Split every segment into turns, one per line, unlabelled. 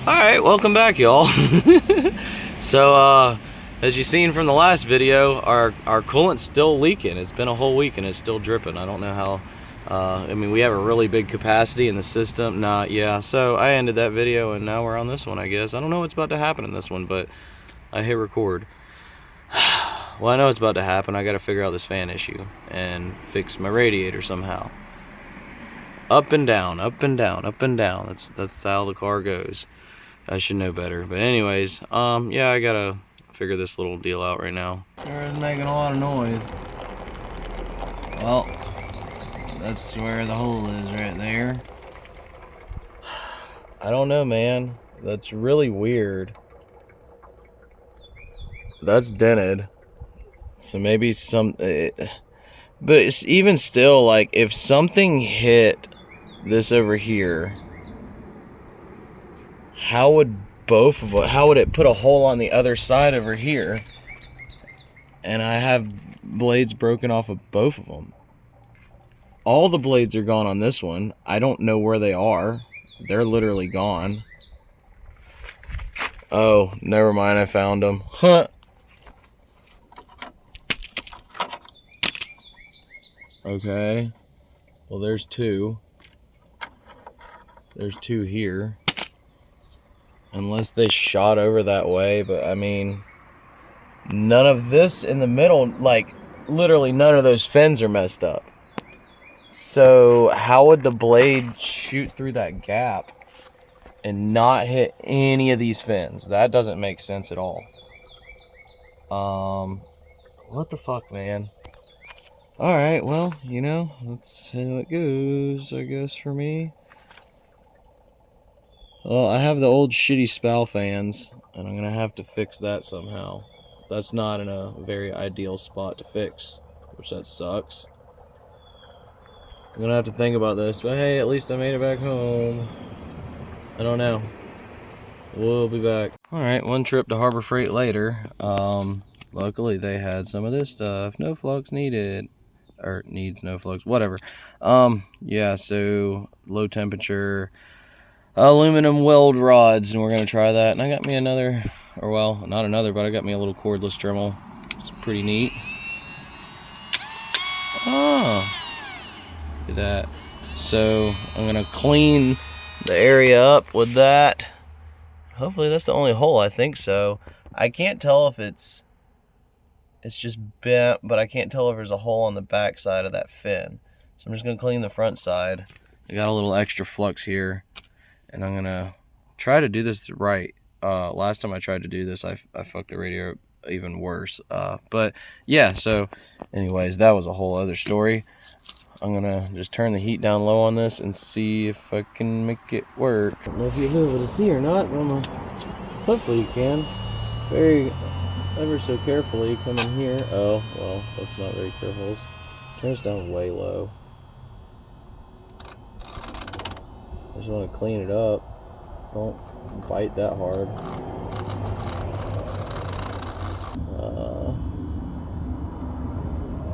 Alright, welcome back, y'all. So, as you've seen from the last video, our coolant's still leaking. It's been a whole week and it's still dripping. I don't know how, I mean, we have a really big capacity in the system. Yeah, so I ended that video and now we're on this one, I guess. I don't know what's about to happen in this one, but I hit record. Well, I know it's about to happen. I gotta figure out this fan issue and fix my radiator somehow. Up and down, up and down, up and down. That's how the car goes. I should know better. But anyways, yeah, I gotta figure this little deal out right now. Sure is making a lot of noise. Well, that's where the hole is right there. I don't know, man. That's really weird. That's dented. So maybe some... but it's even still, like, if something hit this over here, how would it put a hole on the other side over here? And I have blades broken off of both of them. All the blades are gone on this one. I don't know where they are. They're literally gone. Oh, never mind, I found them. Huh. Okay. Well, there's two. There's two here. Unless they shot over that way, but I mean, none of this in the middle, like, literally none of those fins are messed up. So, how would the blade shoot through that gap and not hit any of these fins? That doesn't make sense at all. What the fuck, man? Alright, well, you know, that's how it goes, I guess, for me. Well, I have the old shitty spout fans, and I'm gonna have to fix that somehow. That's not in a very ideal spot to fix, which that sucks. I'm gonna have to think about this, but hey, at least I made it back home. I don't know. We'll be back. Alright, one trip to Harbor Freight later. Luckily they had some of this stuff. No flux needed. Or needs no flux, whatever. Yeah, so low temperature aluminum weld rods, and we're gonna try that. And I got me another, or well, not another, but I got me a little cordless Dremel. It's pretty neat. Oh, look at that. So I'm gonna clean the area up with that. Hopefully that's the only hole. I think so. I can't tell if it's just bent, but I can't tell if there's a hole on the back side of that fin. So I'm just gonna clean the front side. I got a little extra flux here, and I'm gonna try to do this right. Last time I tried to do this, I fucked the radiator even worse. But yeah, so anyways, that was a whole other story. I'm gonna just turn the heat down low on this and see if I can make it work. I don't know if you'll be able to see or not, but hopefully you can. Ever so carefully come in here. Oh, well, that's not very careful. Turn this down way low. I just want to clean it up. Don't bite that hard.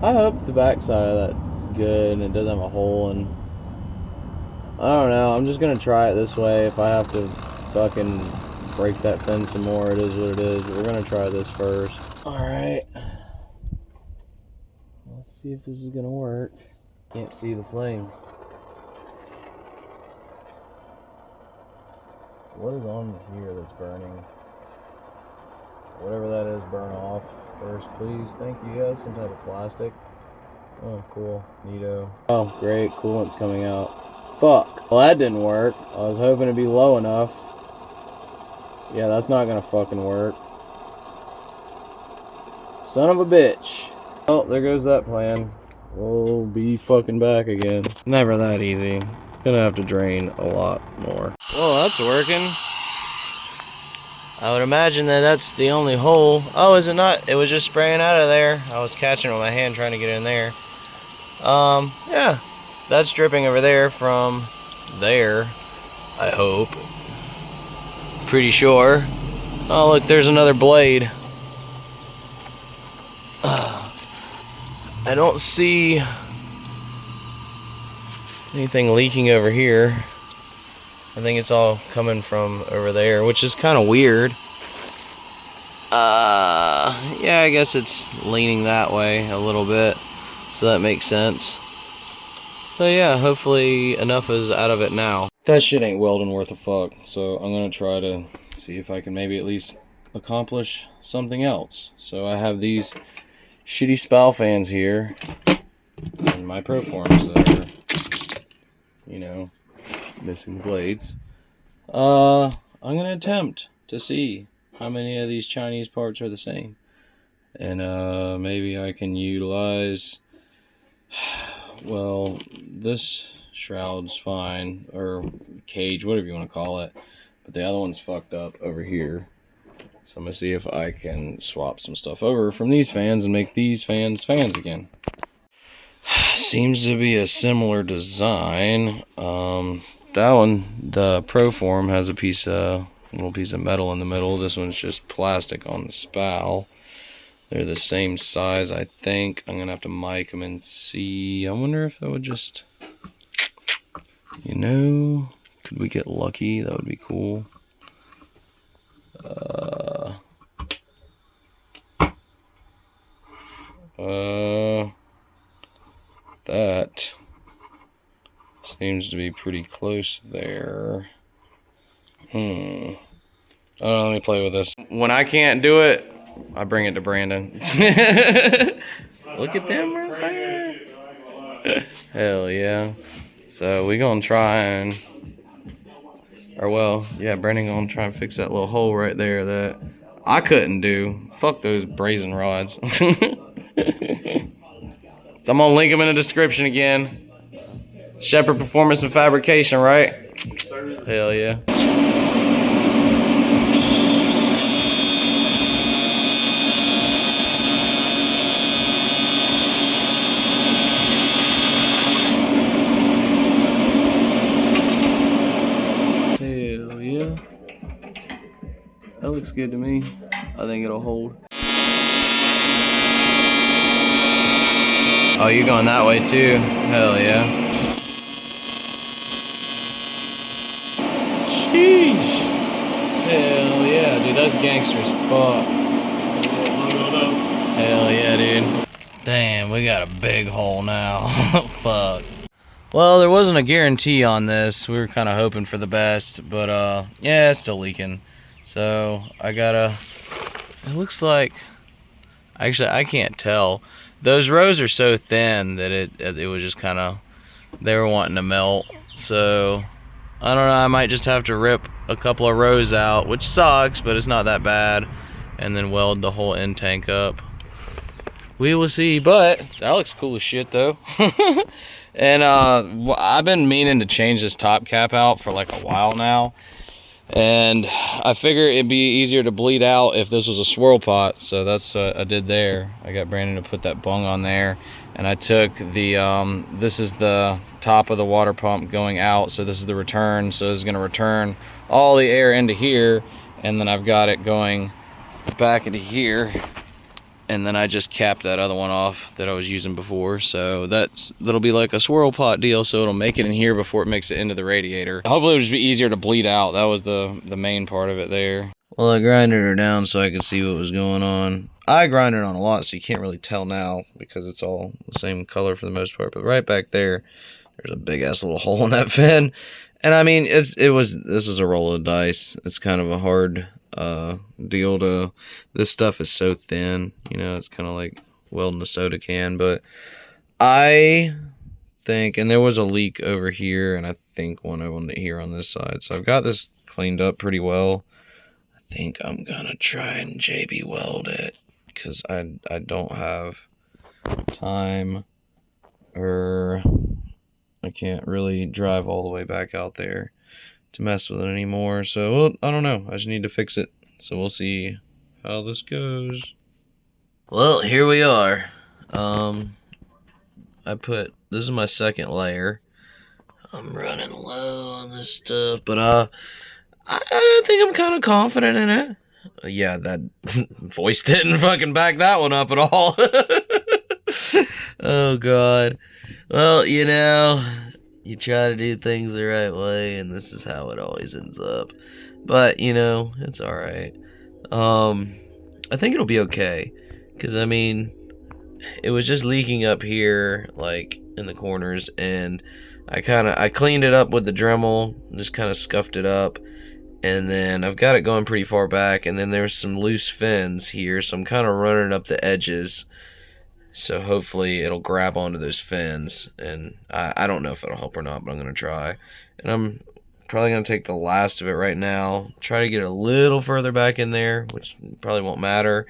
I hope the back side of that's good and it doesn't have a hole, and I don't know, I'm just gonna try it this way. If I have to fucking break that fin some more, it is what it is. We're gonna try this first. Alright. Let's see if this is gonna work. Can't see the flame. What is on here that's burning? Whatever that is, burn off first, please. Thank you. Yeah, some type of plastic. Oh, cool. Neato. Oh, great. Coolant's coming out. Fuck. Well, that didn't work. I was hoping it'd be low enough. Yeah, that's not gonna fucking work. Son of a bitch. Oh, there goes that plan. We'll be fucking back again. Never that easy. It's gonna have to drain a lot more. Well, that's working. I would imagine that that's the only hole. Oh, is it not? It was just spraying out of there. I was catching it with my hand trying to get in there. Yeah. That's dripping over there from there, I hope. Pretty sure. Oh, look, there's another blade. I don't see anything leaking over here. I think it's all coming from over there, which is kind of weird. Yeah, I guess it's leaning that way a little bit, so that makes sense. So yeah, hopefully enough is out of it now. That shit ain't welding worth a fuck, so I'm gonna try to see if I can maybe at least accomplish something else. So I have these shitty spout fans here and my Proforms that are, you know, missing blades. I'm gonna attempt to see how many of these Chinese parts are the same, and maybe I can utilize, well, this shroud's fine, or cage, whatever you want to call it, but the other one's fucked up over here. So I'm gonna see if I can swap some stuff over from these fans and make these fans again. Seems to be a similar design. That one, the Proform, has a little piece of metal in the middle. This one's just plastic on the spout. They're the same size, I think. I'm gonna have to mic them and see. I wonder if that would just, you know, could we get lucky? That would be cool. That seems to be pretty close there. I don't know, let me play with this. When I can't do it, I bring it to Brandon. Look at them right there. Hell yeah. So we gonna try and, or well, yeah, Brandon gonna try and fix that little hole right there that I couldn't do. Fuck those brazen rods. So I'm gonna link them in the description again. Shepherd Performance and Fabrication, right? Hell yeah. Hell yeah. That looks good to me. I think it'll hold. Oh, you're going that way too? Hell yeah. Sheesh. Hell yeah, dude, that's gangsters fuck. Hell yeah, dude. Damn, we got a big hole now. Fuck. Well, there wasn't a guarantee on this. We were kind of hoping for the best, but yeah, it's still leaking. So I gotta, it looks like, actually I can't tell. Those rows are so thin that it was just kind of, they were wanting to melt. So I don't know, I might just have to rip a couple of rows out, which sucks, but it's not that bad, and then weld the whole end tank up. We will see, but that looks cool as shit though. And I've been meaning to change this top cap out for like a while now, and I figure it'd be easier to bleed out if this was a swirl pot, so that's what I did there. I got Brandon to put that bung on there, and I took the this is the top of the water pump going out, so this is the return, so it's going to return all the air into here, and then I've got it going back into here, and then I just capped that other one off that I was using before, so that'll be like a swirl pot deal, so it'll make it in here before it makes it into the radiator. Hopefully it'll just be easier to bleed out. That was the main part of it there. Well, I grinded her down so I could see what was going on. I grinded on a lot, so you can't really tell now because it's all the same color for the most part, but right back there, there's a big ass little hole in that fin. And I mean, this was a roll of dice. It's kind of a hard deal to, this stuff is so thin, you know, it's kind of like welding a soda can, but I think, and there was a leak over here, and I think one of them here on this side, so I've got this cleaned up pretty well. I think I'm gonna try and JB Weld it, because I don't have time, or I can't really drive all the way back out there to mess with it anymore, so well, I don't know, I just need to fix it, so we'll see how this goes. Well, here we are. This is my second layer. I'm running low on this stuff, but I think I'm kind of confident in it. Yeah, that voice didn't fucking back that one up at all. Oh god. Well, you know, You try to do things the right way, and this is how it always ends up. But, you know, it's alright. I think it'll be okay. Because, I mean, it was just leaking up here, like, in the corners, and I cleaned it up with the Dremel, just kind of scuffed it up, and then I've got it going pretty far back, and then there's some loose fins here, so I'm kind of running up the edges, so hopefully it'll grab onto those fins, and I don't know if it'll help or not, but I'm going to try. And I'm probably going to take the last of it right now, try to get it a little further back in there, which probably won't matter,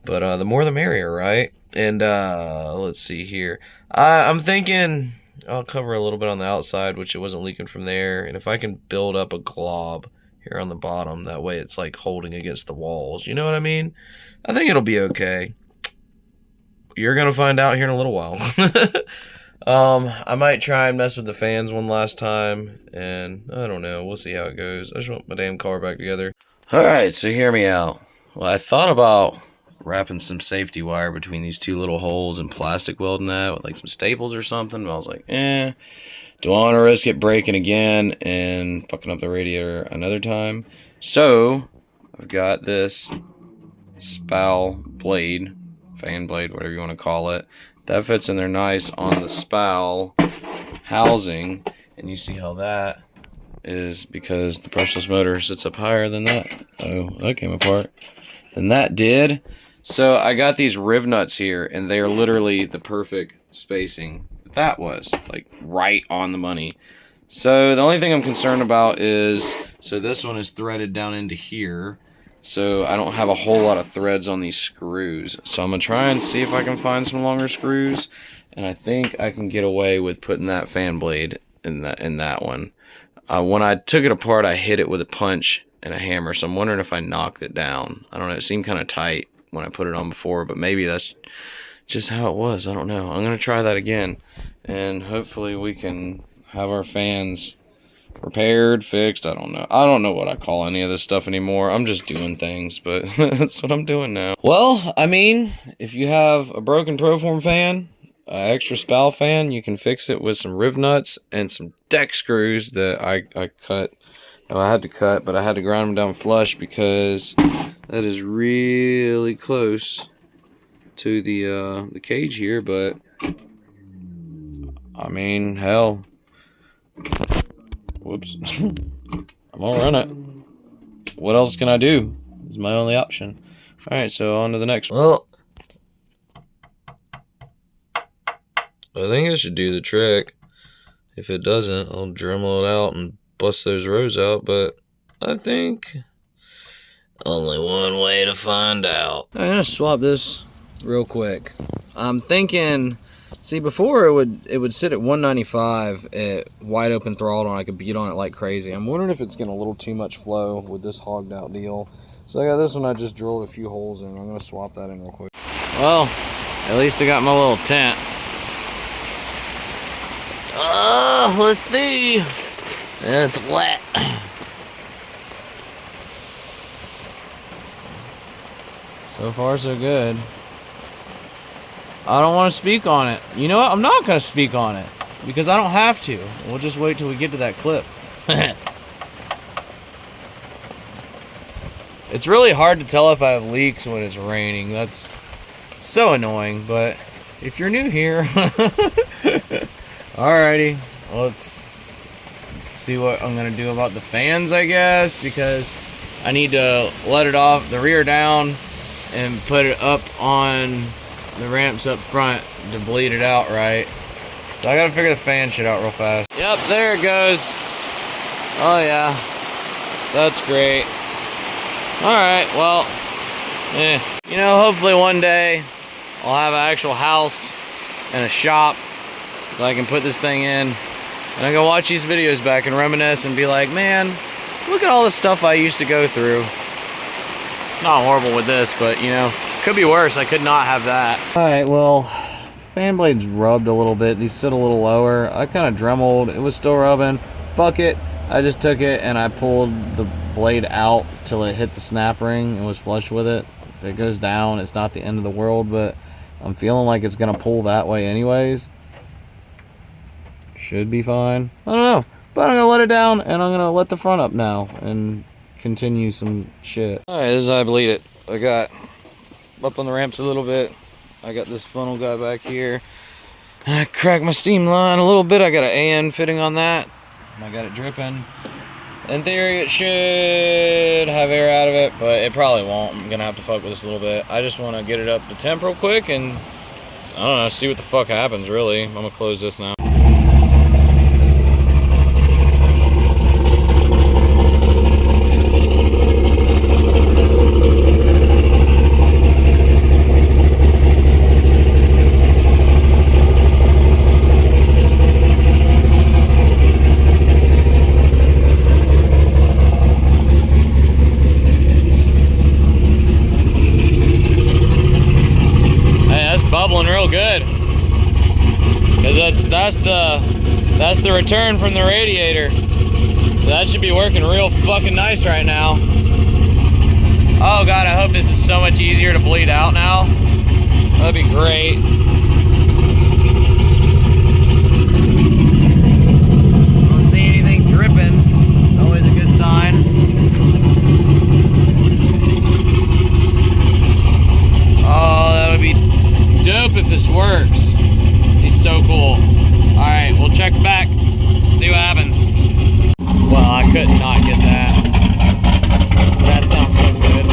but the more the merrier, right? And let's see here. I'm thinking I'll cover a little bit on the outside, which it wasn't leaking from there, and if I can build up a glob here on the bottom, that way it's like holding against the walls, you know what I mean? I think it'll be okay. You're gonna find out here in a little while. I might try and mess with the fans one last time, and I don't know, we'll see how it goes. I just want my damn car back together. Alright, so hear me out. Well, I thought about wrapping some safety wire between these two little holes and plastic welding that with like some staples or something, but I was like, do I want to risk it breaking again and fucking up the radiator another time? So I've got this spout blade, fan blade, whatever you want to call it, that fits in there nice on the spout housing, and you see how that is because the brushless motor sits up higher than that. Oh, that came apart. And that did. So I got these riv nuts here, and they are literally the perfect spacing. That was like right on the money. So the only thing I'm concerned about is, so this one is threaded down into here, so I don't have a whole lot of threads on these screws. So I'm gonna try and see if I can find some longer screws, and I think I can get away with putting that fan blade in that one. When I took it apart, I hit it with a punch and a hammer, so I'm wondering if I knocked it down. I don't know, it seemed kind of tight when I put it on before, but maybe that's just how it was. I don't know. I'm gonna try that again, and hopefully we can have our fans repaired, fixed. I don't know what I call any of this stuff anymore. I'm just doing things, but that's what I'm doing now. Well, I mean, if you have a broken Proform fan, an extra spout fan, you can fix it with some riv nuts and some deck screws that I cut. I had to cut, but I had to grind them down flush because that is really close to the cage here. But I mean, hell, whoops, I'm gonna run it. What else can I do? It's my only option. All right, so on to the next one. Well, I think it should do the trick. If it doesn't, I'll Dremel it out and bust those rows out, but I think only one way to find out. I'm gonna swap this real quick. I'm thinking, see, before it would sit at 195 at wide open throttle, and I could beat on it like crazy. I'm wondering if it's getting a little too much flow with this hogged out deal. So I got this one, I just drilled a few holes in. I'm gonna swap that in real quick. Well, at least I got my little tent. Oh, let's see. It's wet. So far, so good. I don't want to speak on it. You know what? I'm not going to speak on it because I don't have to. We'll just wait till we get to that clip. It's really hard to tell if I have leaks when it's raining. That's so annoying, but if you're new here, alrighty, let's see what I'm gonna do about the fans, I guess, because I need to let it off the rear down and put it up on the ramps up front to bleed it out right. So I gotta figure the fan shit out real fast. Yep, there it goes. Oh yeah, that's great. Alright, well, you know, hopefully one day I'll have an actual house and a shop that I can put this thing in, and I can watch these videos back and reminisce and be like, man, look at all the stuff I used to go through. Not horrible with this, but you know, could be worse. I could not have that. Alright, well, fan blade's rubbed a little bit. These sit a little lower. I kind of dremeled. It was still rubbing. Fuck it. I just took it and I pulled the blade out till it hit the snap ring and was flush with it. If it goes down, it's not the end of the world, but I'm feeling like it's gonna pull that way anyways. Should be fine. I don't know. But I'm gonna let it down and I'm gonna let the front up now and continue some shit. Alright, this is how I bleed it. I got up on the ramps a little bit. I got this funnel guy back here. And I cracked my steam line a little bit. I got an AN fitting on that. And I got it dripping. In theory, it should have air out of it, but it probably won't. I'm gonna have to fuck with this a little bit. I just wanna get it up to temp real quick and I don't know, see what the fuck happens really. I'm gonna close this now. Bubbling real good, because that's the return from the radiator, so that should be working real fucking nice right now. Oh god, I hope this is so much easier to bleed out now. That'd be great. Don't see anything dripping, always a good sign. Oh, that would be dope if this works. He's so cool. Alright, we'll check back, see what happens. Well, I could not get that. That sounds so good.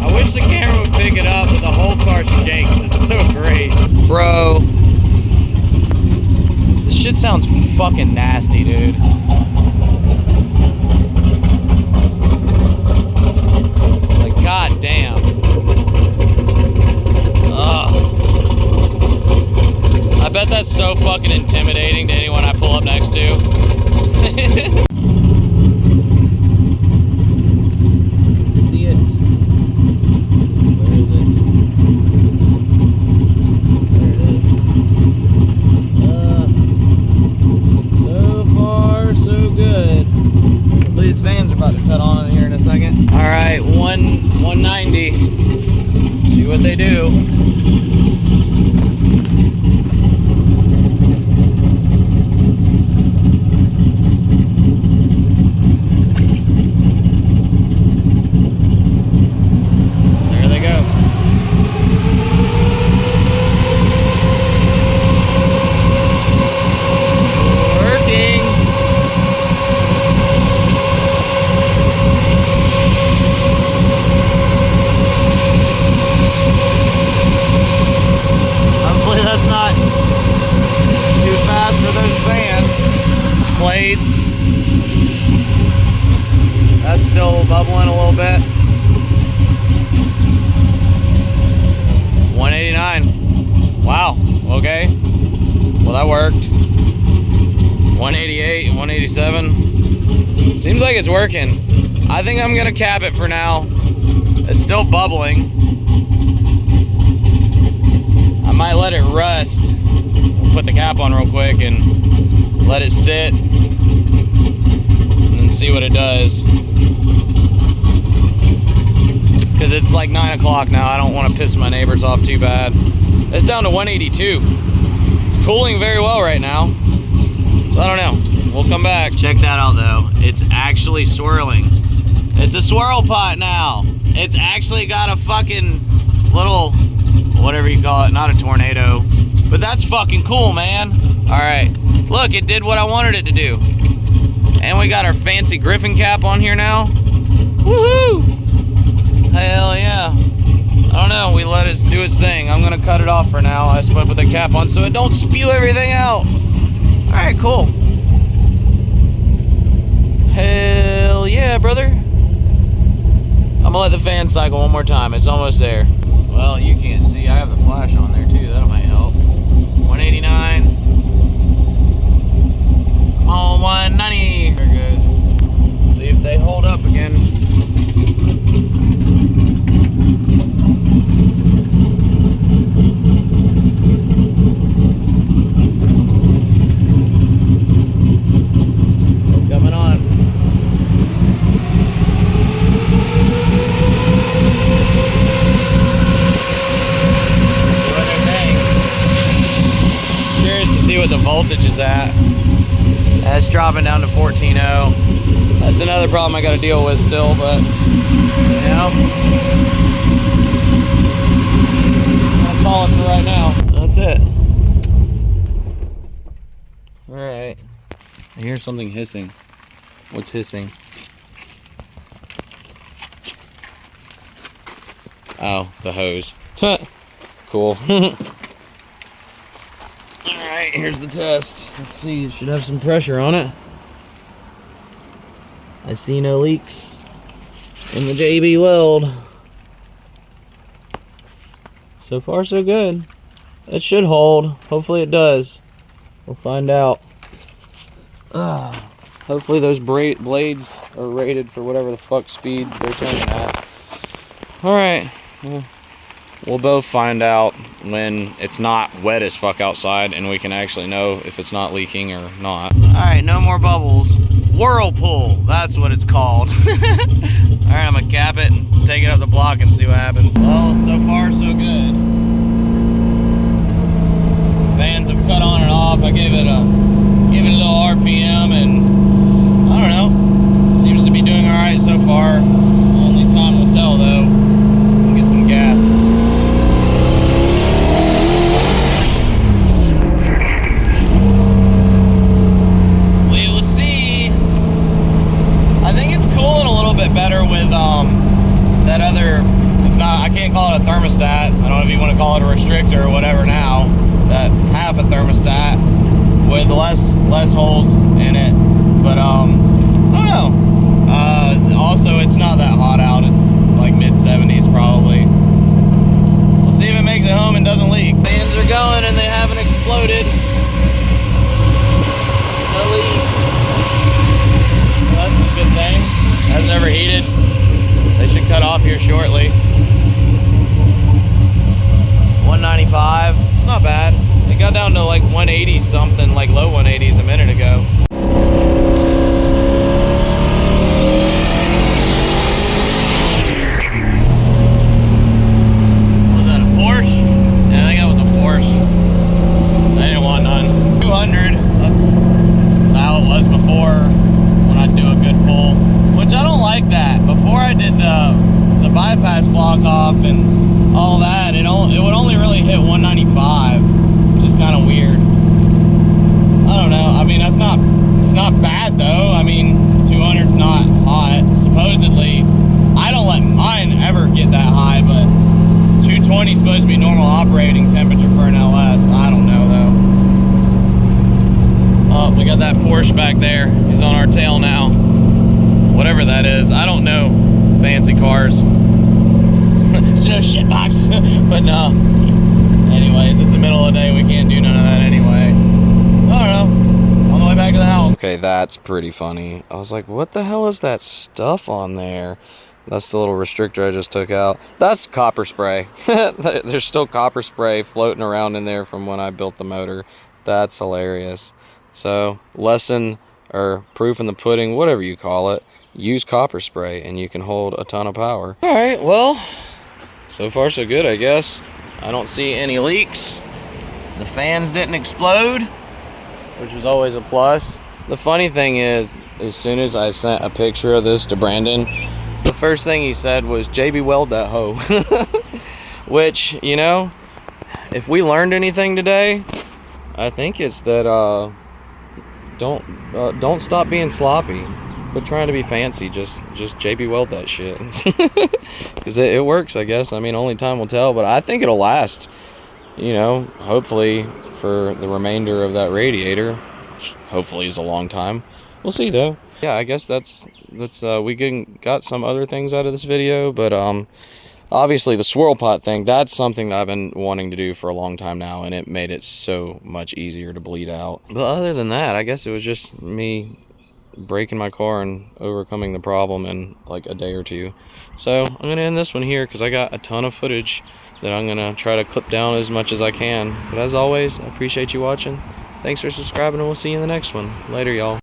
I wish the camera would pick it up, but the whole car shakes. It's so great. Bro. This shit sounds fucking nasty, dude. Like, god damn. Ugh. I bet that's so fucking intimidating to anyone I pull up next to. See it. Where is it? There it is. So far, so good. These fans are about to cut on here in a second. All right, 190. See what they do. There they go. That's still bubbling a little bit. 189. Wow. Okay. Well, that worked. 188, 187. Seems like it's working. I think I'm gonna cap it for now. It's still bubbling. I might let it rust. We'll put the cap on real quick and let it sit and see what it does. Because it's like 9 o'clock now. I don't want to piss my neighbors off too bad. It's down to 182. It's cooling very well right now. So I don't know. We'll come back. Check that out though. It's actually swirling. It's a swirl pot now. It's actually got a fucking little, whatever you call it, not a tornado. But that's fucking cool, man. All right. Look, it did what I wanted it to do. And we got our fancy Griffin cap on here now. Woohoo! Hell yeah. I don't know, we let it do its thing. I'm gonna cut it off for now. I just put the cap on so it don't spew everything out. All right, cool. Hell yeah, brother. I'm gonna let the fan cycle one more time. It's almost there. Well, you can't see. I have the flash on there too. That might help. 189. Come on, 190. There it goes. Let's see if they hold up again. Coming on. what the voltage is at. That's dropping down to 14.0. That's another problem I got to deal with still, but you know, I'll call it for right now. That's it. All right. I hear something hissing. What's hissing? Oh, the hose. Cool. Alright, here's the test. Let's see, it should have some pressure on it. I see no leaks in the JB Weld. So far, so good. It should hold. Hopefully it does. We'll find out. Hopefully those blades are rated for whatever the fuck speed they're turning at. Alright. We'll both find out when it's not wet as fuck outside and we can actually know if it's not leaking or not. Alright, no more bubbles. Whirlpool, that's what it's called. Alright, I'm gonna cap it and take it up the block and see what happens. Well, so far so good. Fans have cut on and off. I gave it a little RPM and I don't know. Seems to be doing alright so far. Only time will tell though. Get some gas. We will see. I think it's cooling a little bit better with that other, it's not, I can't call it a thermostat. I don't know if you want to call it a restrictor or whatever now. That half a thermostat with less holes in it. But I don't know. Also it's not that hot out. It's like mid-70s probably. We'll see if it makes it home and doesn't leak. Fans are going and they haven't exploded. No leaks. Well, that's a good thing. Hasn't overheated. They should cut off here shortly. 195. It's not bad. It got down to like 180 something, like low 180s a minute ago. And all that, it would only really hit 195, which is kind of weird. I don't know. I mean, it's not bad though. I mean, 200's not hot. Supposedly, I don't let mine ever get that high, but 220 is supposed to be normal operating temperature for an LS. I don't know though. Oh, we got that Porsche back there. He's on our tail now. Whatever that is, I don't know fancy cars. It's no shit box. But no. Anyways, it's the middle of the day. We can't do none of that anyway. I don't know. On the way back to the house. Okay, that's pretty funny. I was like, what the hell is that stuff on there? That's the little restrictor I just took out. That's copper spray. There's still copper spray floating around in there from when I built the motor. That's hilarious. So, lesson or proof in the pudding, whatever you call it, use copper spray and you can hold a ton of power. All right, well, so far so good, I guess. I don't see any leaks. The fans didn't explode, which was always a plus. The funny thing is, as soon as I sent a picture of this to Brandon, the first thing he said was, JB Weld that hoe. Which, you know, if we learned anything today, I think it's that don't stop being sloppy. Quit trying to be fancy. Just JB Weld that shit. Because it works, I guess. I mean, only time will tell, but I think it'll last, you know, hopefully for the remainder of that radiator, which hopefully is a long time. We'll see though. Yeah, I guess that's we got some other things out of this video, but obviously the swirl pot thing, that's something that I've been wanting to do for a long time now, and it made it so much easier to bleed out. But other than that, I guess it was just me breaking my car and overcoming the problem in like a day or two. So I'm gonna end this one here because I got a ton of footage that I'm gonna try to clip down as much as I can. But as always, I appreciate you watching. Thanks for subscribing, and we'll see you in the next one. Later, y'all.